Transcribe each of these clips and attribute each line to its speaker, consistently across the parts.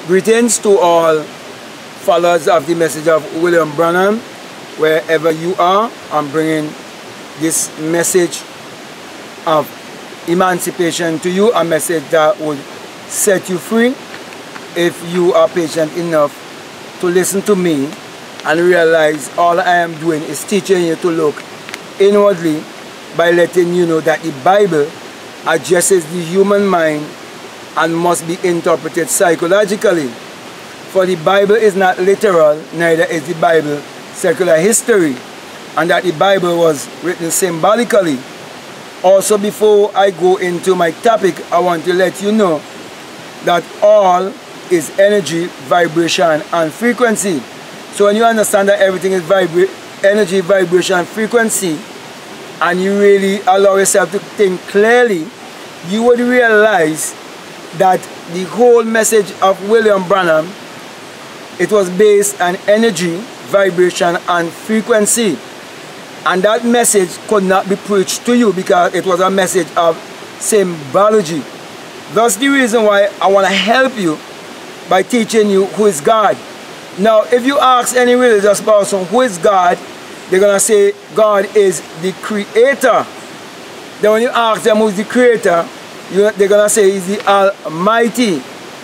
Speaker 1: Greetings to all followers of the message of William Branham, wherever you are. I'm bringing this message of emancipation to you, a message that would set you free if you are patient enough to listen to me and realize all I am doing is teaching you to look inwardly by letting you know that the Bible addresses the human mind and must be interpreted psychologically. For the Bible is not literal, neither is the Bible secular history, and that the Bible was written symbolically. Also, before I go into my topic, I want to let you know that all is energy, vibration, and frequency. So when you understand that everything is energy, vibration, frequency, and you really allow yourself to think clearly, you would realize that the whole message of William Branham, it was based on energy, vibration, and frequency. And that message could not be preached to you because it was a message of symbology. That's the reason why I want to help you by teaching you who is God. Now, if you ask any religious person who is God, they're going to say God is the creator. Then when you ask them who's the creator, they're going to say he's the Almighty.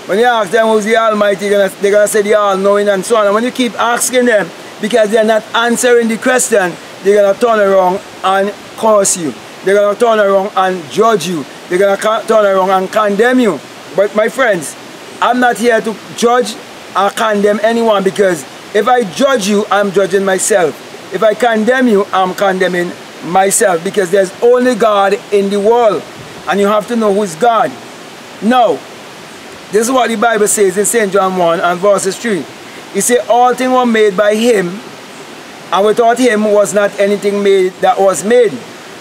Speaker 1: When you ask them who's the Almighty, they're going to say the All-Knowing and so on. And when you keep asking them, because they're not answering the question, they're going to turn around and curse you. They're going to turn around and judge you. They're going to turn around and condemn you. But my friends, I'm not here to judge or condemn anyone, because if I judge you, I'm judging myself. If I condemn you, I'm condemning myself, because there's only God in the world. And you have to know who is God. Now, this is what the Bible says in St. John 1 and verses 3. It says, all things were made by him, and without him was not anything made that was made.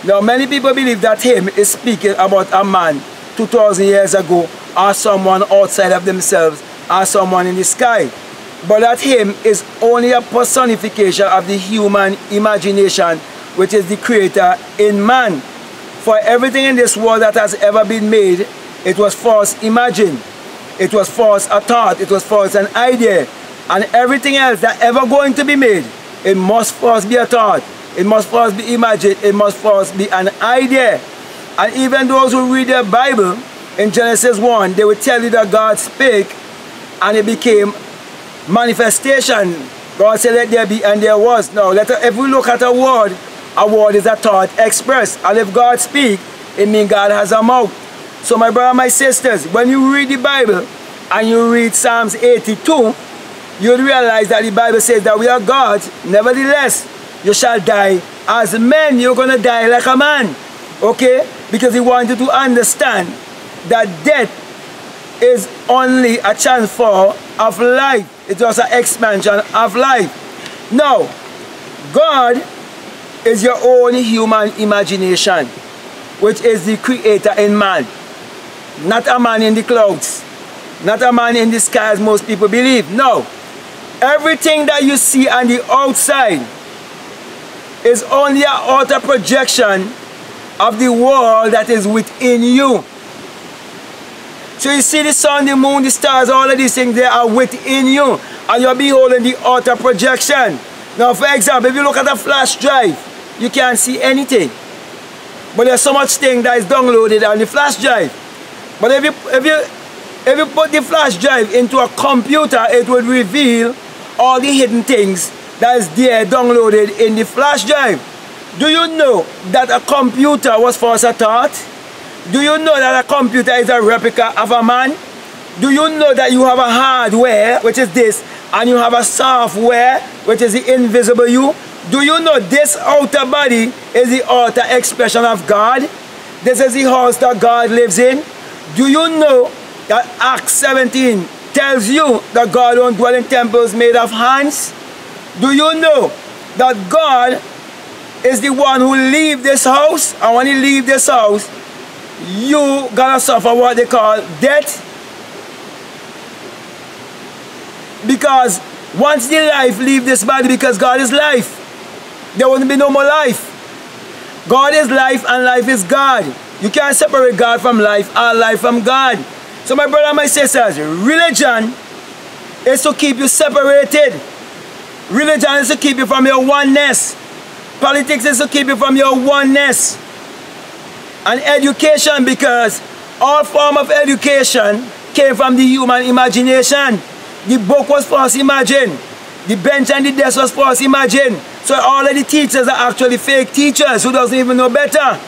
Speaker 1: Now, many people believe that him is speaking about a man 2,000 years ago, or someone outside of themselves, or someone in the sky. But that him is only a personification of the human imagination, which is the creator in man. For everything in this world that has ever been made, it was first imagined. It was first a thought. It was first an idea. And everything else that ever going to be made, it must first be a thought. It must first be imagined. It must first be an idea. And even those who read their Bible, in Genesis 1, they will tell you that God spake and it became manifestation. God said, let there be, and there was. Now, if we look at a word is a thought expressed. And if God speak, it means God has a mouth. So my brother, my sisters, when you read the Bible and you read Psalms 82, you'll realize that the Bible says that we are gods. Nevertheless, you shall die as men. You're going to die like a man. Okay? Because he wanted you to understand that death is only a transfer of life. It's just an expansion of life. Now, God is your own human imagination, which is the creator in man. Not a man in the clouds. Not a man in the sky as most people believe. No. Everything that you see on the outside is only an outer projection of the world that is within you. So you see the sun, the moon, the stars, all of these things, they are within you. And you're beholding the outer projection. Now, for example, if you look at a flash drive, you can't see anything. But there's so much thing that is downloaded on the flash drive. But if you put the flash drive into a computer, it would reveal all the hidden things that is there downloaded in the flash drive. Do you know that a computer was first a thought? Do you know that a computer is a replica of a man? Do you know that you have a hardware, which is this, and you have a software, which is the invisible you? Do you know this outer body is the outer expression of God? This is the house that God lives in. Do you know that Acts 17 tells you that God don't dwell in temples made of hands? Do you know that God is the one who leaves this house, and when he leaves this house, you gonna suffer what they call death? Because once the life leave this body, because God is life, there won't be no more life. God is life and life is God. You can't separate God from life or life from God. So my brother and my sisters, religion is to keep you separated. Religion is to keep you from your oneness. Politics is to keep you from your oneness. And education, because all form of education came from the human imagination. The book was first imagined. The bench and the desk was first imagined. So all of the teachers are actually fake teachers who doesn't even know better.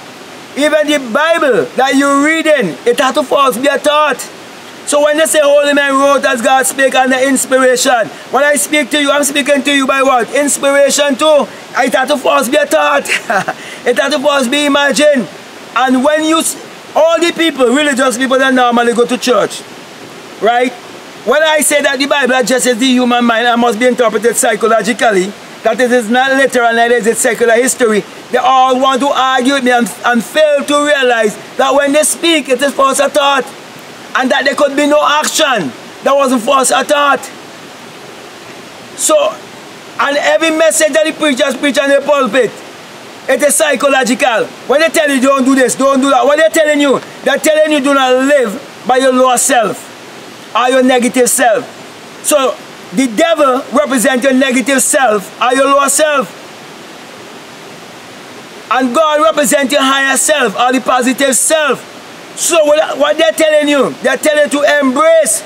Speaker 1: Even the Bible that you're reading, it had to first be a thought. So when they say holy men wrote as God spake under inspiration, when I speak to you, I'm speaking to you by what? Inspiration too. It had to first be a thought. It had to first be imagined. And when you, all the people, religious people that normally go to church, right? When I say that the Bible addresses the human mind and must be interpreted psychologically, that it is not literal, neither is it secular history, they all want to argue with me and fail to realize that when they speak, it is first a thought. And that there could be no action that wasn't first a thought. So, and every message that the preachers preach on the pulpit, it is psychological. When they tell you don't do this, don't do that, what they're telling you do not live by your lower self or your negative self. So, the devil represents your negative self or your lower self. And God represents your higher self or the positive self. So what they're telling you to embrace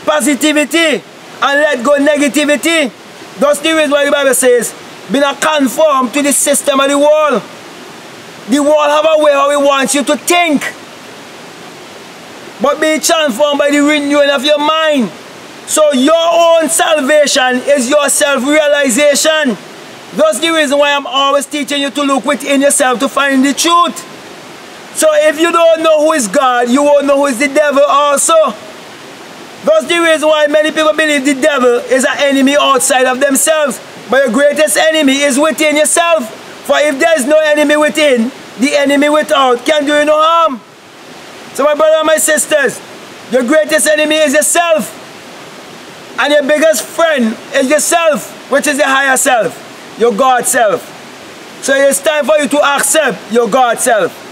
Speaker 1: positivity and let go negativity. That's the reason why the Bible says, be not conformed to the system of the world. The world have a way how it wants you to think. But be transformed by the renewing of your mind. So your own salvation is your self-realization. That's the reason why I'm always teaching you to look within yourself to find the truth. So if you don't know who is God, you won't know who is the devil also. That's the reason why many people believe the devil is an enemy outside of themselves. But your greatest enemy is within yourself. For if there is no enemy within, the enemy without can do you no harm. So my brother and my sisters, your greatest enemy is yourself. And your biggest friend is yourself, which is the higher self, your God self. So it's time for you to accept your God self.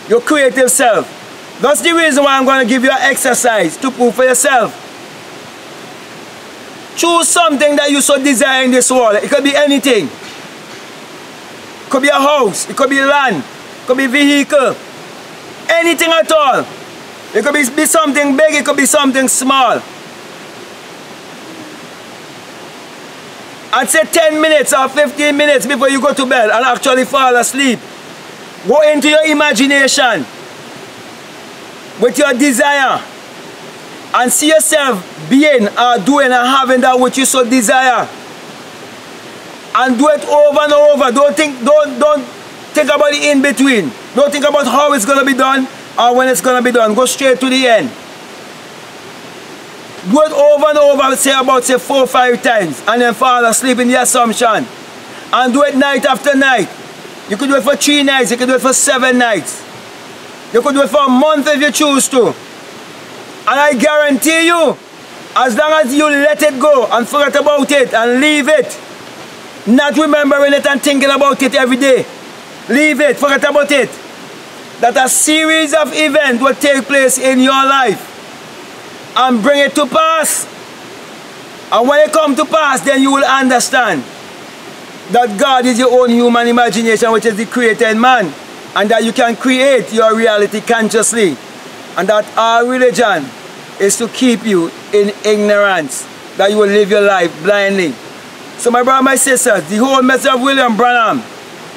Speaker 1: Your creative self. That's the reason why I'm going to give you an exercise to prove for yourself. Choose something that you so desire in this world. It could be anything. It could be a house. It could be land. It could be a vehicle. Anything at all. It could be something big. It could be something small. I'd say 10 minutes or 15 minutes before you go to bed and actually fall asleep. Go into your imagination with your desire and see yourself being or doing and having that which you so desire. And do it over and over. Don't think about the in-between. Don't think about how it's going to be done or when it's going to be done. Go straight to the end. Do it over and over, say 4 or 5 times, and then fall asleep in the assumption. And do it night after night. You could do it for 3 nights, you could do it for 7 nights. You could do it for a month if you choose to. And I guarantee you, as long as you let it go and forget about it and leave it, not remembering it and thinking about it every day, leave it, forget about it, that a series of events will take place in your life and bring it to pass. And when it comes to pass, then you will understand that God is your own human imagination, which is the creator in man, and that you can create your reality consciously, and that our religion is to keep you in ignorance, that you will live your life blindly. So my brother, my sisters, the whole message of William Branham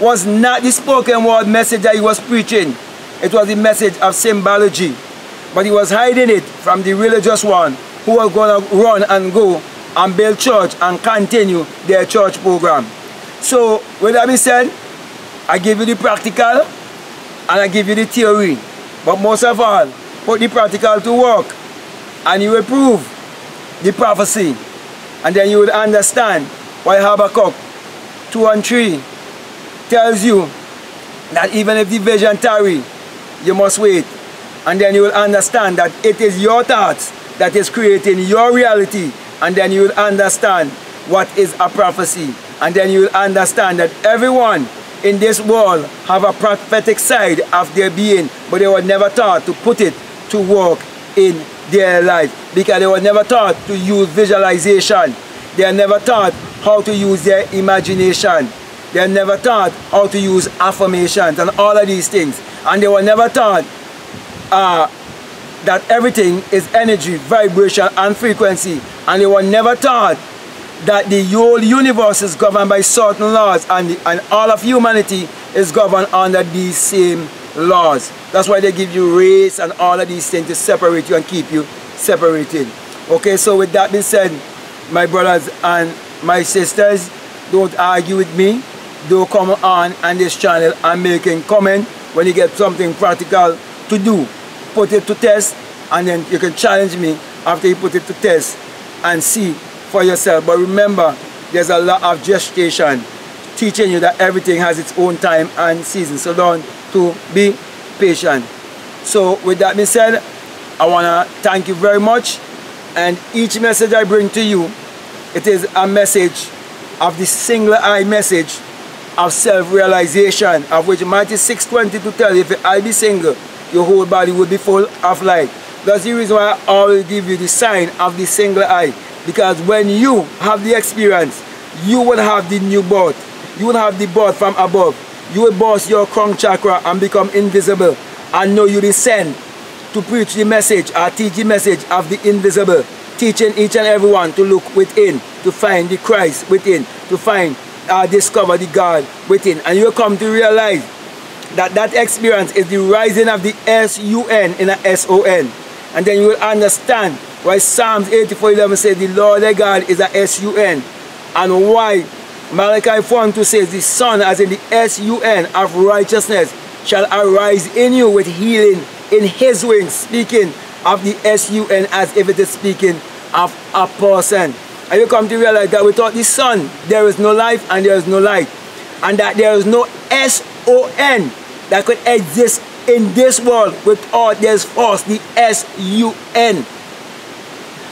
Speaker 1: was not the spoken word message that he was preaching. It was the message of symbology, but he was hiding it from the religious one who was going to run and go and build church and continue their church program. So, with that being said, I give you the practical and I give you the theory. But most of all, put the practical to work and you will prove the prophecy. And then you will understand why Habakkuk 2 and 3 tells you that even if the vision tarry, you must wait. And then you will understand that it is your thoughts that is creating your reality. And then you will understand what is a prophecy. And then you will understand that everyone in this world have a prophetic side of their being, but they were never taught to put it to work in their life, because they were never taught to use visualization. They are never taught how to use their imagination. They are never taught how to use affirmations and all of these things. And they were never taught that everything is energy, vibration, and frequency. And they were never taught that the whole universe is governed by certain laws, and all of humanity is governed under these same laws. That's why they give you race and all of these things to separate you and keep you separated. Okay, so with that being said, my brothers and my sisters, don't argue with me. Don't come on this channel and making comment when you get something practical to do. Put it to test, and then you can challenge me after you put it to test and see for yourself. But remember, there's a lot of gestation teaching you that everything has its own time and season. So learn to be patient. So with that being said, I want to thank you very much. And each message I bring to you, it is a message of the singular eye message of self-realization, of which Matthew 6:20 tell you, if I be single, your whole body will be full of light. That's the reason why I always give you the sign of the singular eye. Because when you have the experience, you will have the new birth. You will have the birth from above. You will burst your crown chakra and become invisible. And know you descend to preach the message or teach the message of the invisible. Teaching each and everyone to look within, to find the Christ within, to find discover the God within. And you'll come to realize that that experience is the rising of the S-U-N in a S-O-N. And then you will understand why Psalms 84:11 says the Lord thy God is a S-U-N. And why Malachi 4:2 says the Son, as in the S-U-N of righteousness, shall arise in you with healing in his wings, speaking of the S-U-N as if it is speaking of a person. And you come to realize that without the Son, there is no life and there is no light. And that there is no S-O-N that could exist in this world without this force, the S-U-N.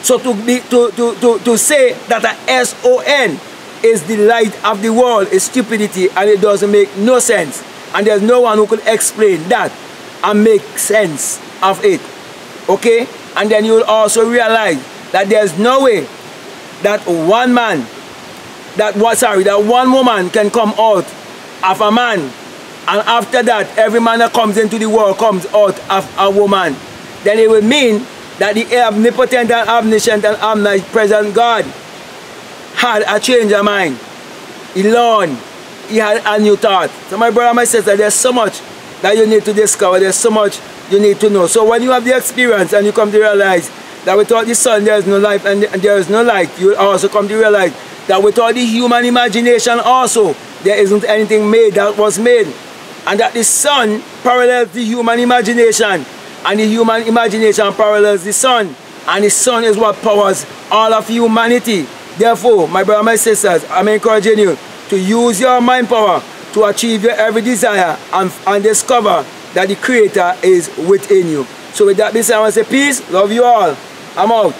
Speaker 1: So to say that a S-O-N is the light of the world is stupidity, and it doesn't make no sense. And there's no one who could explain that and make sense of it. Okay? And then you will also realize that there's no way that one man, that one woman can come out of a man, and after that every man that comes into the world comes out of a woman. Then it will mean that the omnipotent and omniscient and omnipresent God had a change of mind. He learned. He had a new thought. So my brother and my sister, there's so much that you need to discover. There's so much you need to know. So when you have the experience and you come to realize that without the Son there is no life and there is no light, you will also come to realize that without the human imagination also, there isn't anything made that was made. And that the Son parallels the human imagination, and the human imagination parallels the Son, and the Son is what powers all of humanity. Therefore, my brother and my sisters, I'm encouraging you to use your mind power to achieve your every desire and discover that the Creator is within you. So with that being said, I want to say peace, love you all. I'm out.